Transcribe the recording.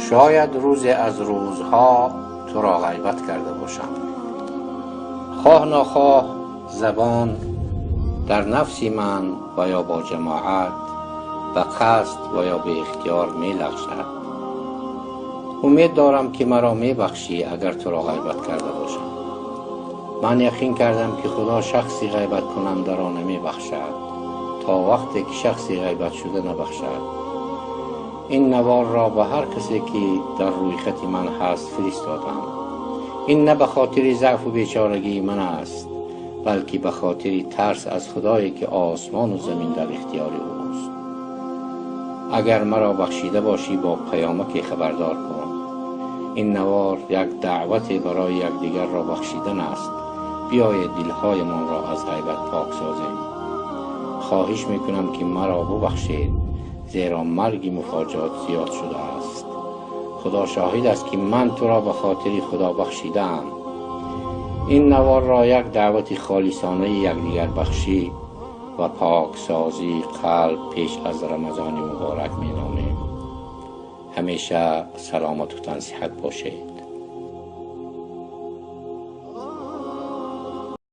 شاید روزی از روزها تو را غیبت کرده باشم. خواه ناخواه زبان در نفسی من و یا با جماعت و قصد و یا به اختیار می لغزد. امید دارم که مرا می بخشی اگر تو را غیبت کرده باشم. من یقین کردم که خدا شخصی غیبت کننده را نمی بخشد تا وقتی که شخصی غیبت شده نبخشد. این نوار را به هر کسی که در روی خط من هست فرستادم. این نه به خاطر ضعف و بیچارگی من است، بلکه به خاطر ترس از خدایی که آسمان و زمین در اختیار اوست. اگر مرا بخشیده باشی با پیامک خبردار کن. این نوار یک دعوت برای یکدیگر را بخشیدن است. بیایید دلهایمان را از غیبت پاک سازیم. خواهش میکنم که مرا ببخشید، زیرا مرگ مفاجات زیاد شده است. خدا شاهد است که من تو را به خاطر خدا بخشیدم. این نوار را یک دعوت خالصانه یکدیگر بخشی و پاک سازی قلب پیش از رمضان مبارک می نامیم. همیشه سلامت و تن صحت باشید.